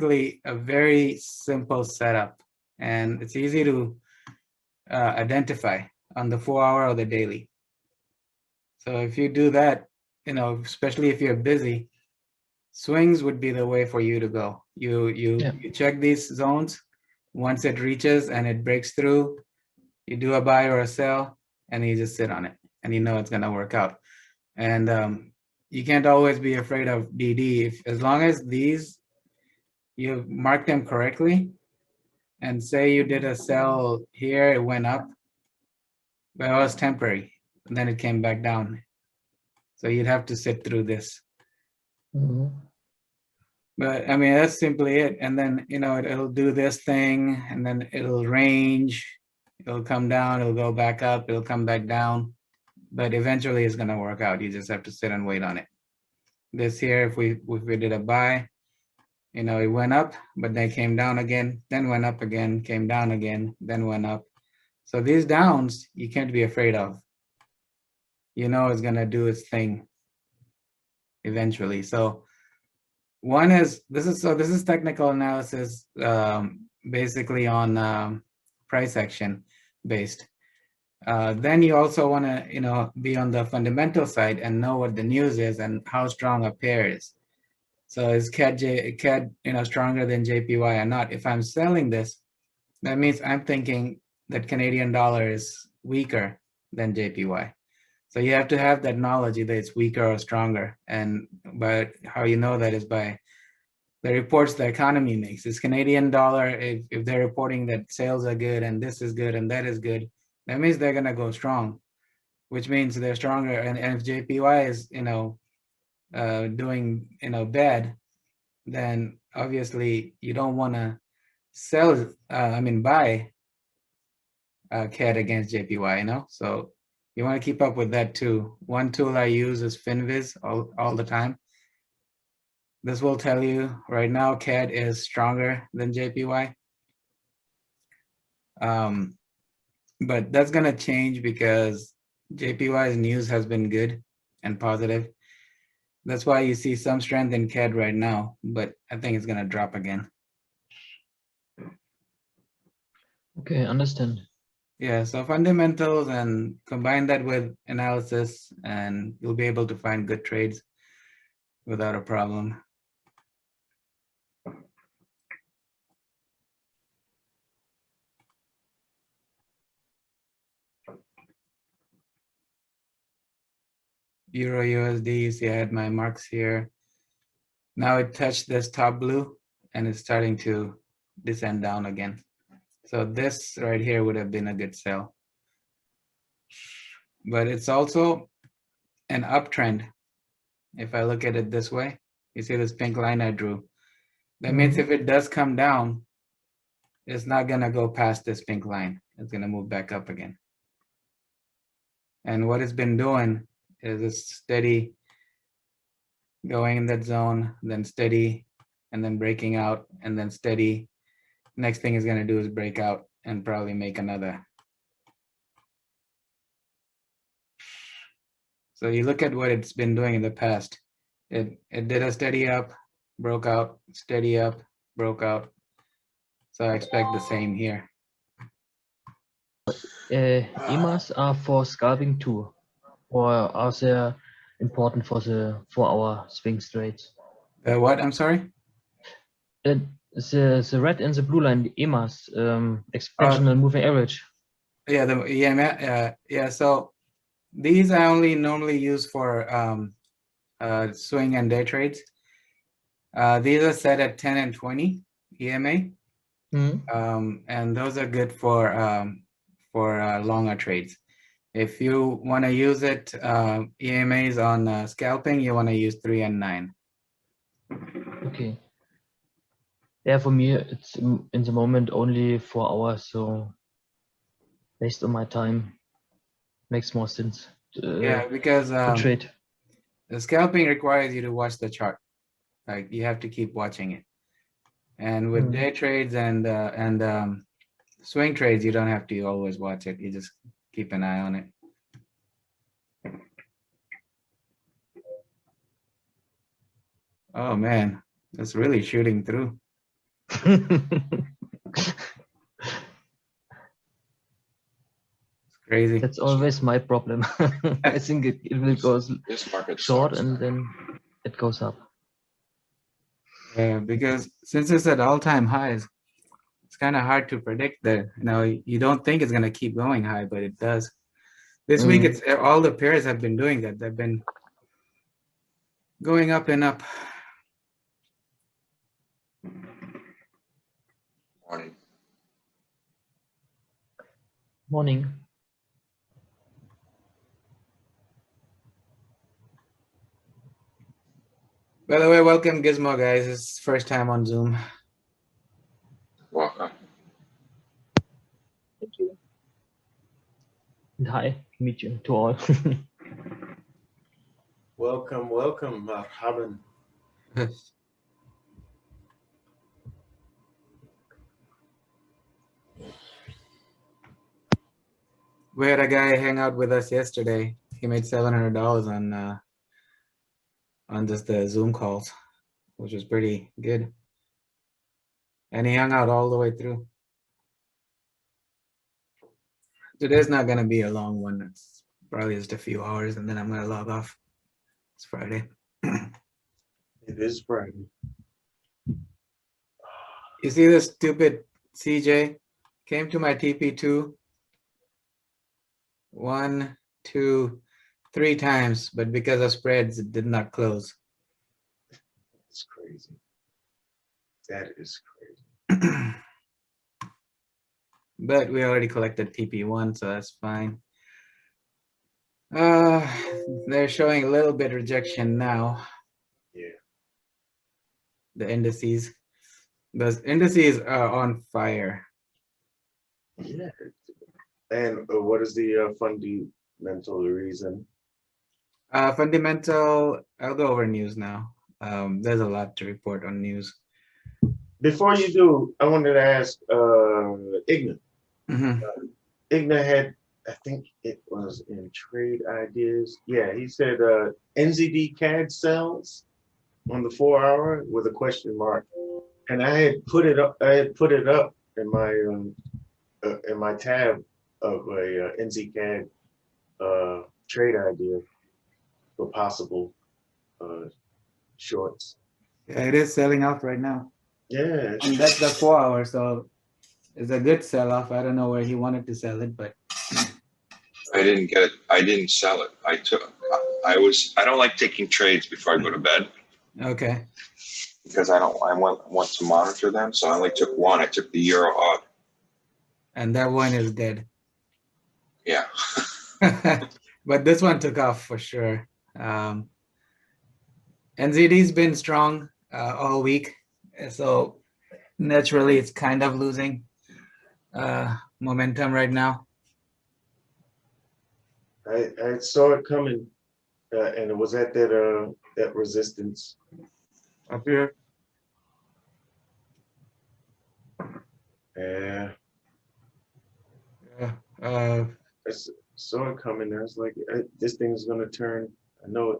basically a very simple setup, and it's easy to identify on the 4-hour or the daily. So if you do that, especially if you're busy, swings would be the way for you to go. You check these zones. Once it reaches and it breaks through, you do a buy or a sell, and you just sit on it, and it's going to work out. And you can't always be afraid of DD. As long as you mark them correctly, and say you did a sell here, it went up, but it was temporary, and then it came back down. So you'd have to sit through this. But I mean, that's simply it. And then, it'll do this thing, and then it'll range, it'll come down, it'll go back up, it'll come back down. But eventually it's going to work out. You just have to sit and wait on it. This here, if we did a buy, it went up, but then came down again, then went up again, came down again, then went up. So these downs, you can't be afraid of. It's going to do its thing eventually. So this is technical analysis, basically on price action based. Then you also want to, be on the fundamental side and know what the news is and how strong a pair is. So is CAD, stronger than JPY or not? If I'm selling this, that means I'm thinking that Canadian dollar is weaker than JPY. So you have to have that knowledge that it's weaker or stronger. But how you know that is by the reports the economy makes. Is Canadian dollar, if they're reporting that sales are good and this is good and that is good, that means they're gonna go strong, which means they're stronger. And if JPY is, doing, bad, then obviously you don't want to buy CAD against JPY, so you want to keep up with that too. One tool I use is FinViz all the time. This will tell you right now CAD is stronger than JPY. But that's going to change because JPY's news has been good and positive. That's why you see some strength in CAD right now, but I think it's going to drop again. Okay, understand. Yeah, so fundamentals and combine that with analysis, and you'll be able to find good trades without a problem. Euro USD, you see I had my marks here. Now it touched this top blue and it's starting to descend down again. So this right here would have been a good sell. But it's also an uptrend. If I look at it this way, you see this pink line I drew. That means if it does come down, it's not gonna go past this pink line. It's gonna move back up again. And what it's been doing is it's steady going in that zone, then steady, and then breaking out, and then steady. Next thing it's gonna do is break out and probably make another. So you look at what it's been doing in the past. It did a steady up, broke out, steady up, broke out. So I expect the same here. EMAs are for scalping too, or are they important for our swing trades? What? I'm sorry? The red and the blue line, the EMAs, exponential moving average. Yeah, the EMA. Yeah. So these I only normally use for swing and day trades. These are set at 10 and 20 EMA, and those are good for longer trades. If you want to use it, EMAs on scalping, you want to use 3 and 9. Okay. Yeah, for me, it's in the moment only 4 hours, so based on my time, makes more sense. Yeah, because to trade. The scalping requires you to watch the chart. Like you have to keep watching it. And with day trades and swing trades, you don't have to always watch it. You just keep an eye on it. Oh man, it's really shooting through. Crazy. That's always my problem. I think it will go This market short sucks, and man. then it goes up. Yeah, because since it's at all-time highs, it's kind of hard to predict that. You don't think it's going to keep going high, but it does. This week, it's all the pairs have been doing that. They've been going up and up. Morning. Morning. By the way, welcome Gizmo, guys. It's first time on Zoom. Welcome. Thank you. And hi, meet you to all. Welcome, welcome, marhaban. We had a guy hang out with us yesterday. He made $700 on just the Zoom calls, which was pretty good. And he hung out all the way through. Today's not gonna be a long one. It's probably just a few hours, and then I'm gonna log off. It's Friday. It is Friday. You see this stupid CJ? Came to my TP2 1, 2, 3 times, but because of spreads, it did not close. It's crazy. That is crazy. But we already collected TP1, so that's fine. They're showing a little bit rejection now. Yeah. The indices. Those indices are on fire. Yeah. And what is the fundamental reason? Fundamental, I'll go over news now. There's a lot to report on news. Before you do, I wanted to ask Igna. Igna had, I think it was in Trade Ideas. Yeah, he said NZD CAD sells on the 4-hour with a question mark. And I had put it up. I had put it up in my tab of a NZCAD trade idea for possible shorts. Yeah, it is selling off right now. Yeah, And that's the 4-hour, so it's a good sell-off. I don't know where he wanted to sell it, but I didn't get it. I didn't sell it. I don't like taking trades before I go to bed okay. because I want to monitor them. So I only took one. I took the euro odd. And that one is dead. Yeah. But this one took off for sure. NZD's been strong all week, so naturally it's kind of losing momentum right now. I saw it coming, and it was at that resistance Up here. Yeah. Yeah. I saw it coming. I was like, this thing's gonna turn. I know it.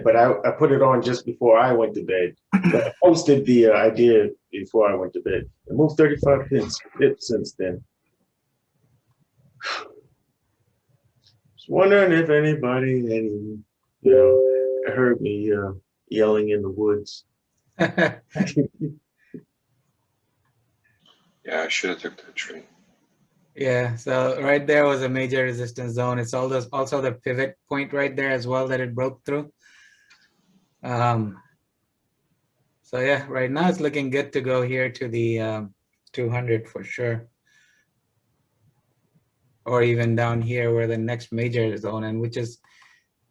But I put it on just before I went to bed. But I posted the idea before I went to bed. It moved 35 pips since then. Just wondering if anybody heard me yelling in the woods. Yeah, I should have took that trade. Yeah, so right there was a major resistance zone. It's also the pivot point right there as well that it broke through. So yeah, right now it's looking good to go here to the 200 for sure. Or even down here where the next major zone, and which is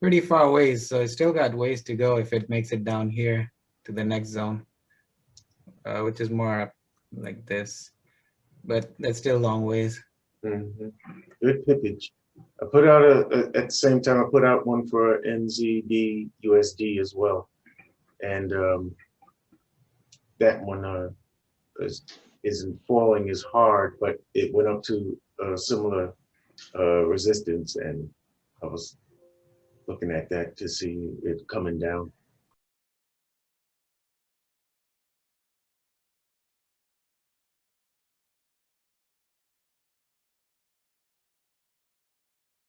pretty far ways. So it's still got ways to go if it makes it down here to the next zone, which is more up like this. But that's still long ways. Mm-hmm. Good pickage. I put out at the same time, I put out one for NZD USD as well. And that one isn't falling as hard, but it went up to a similar resistance, and I was looking at that to see it coming down.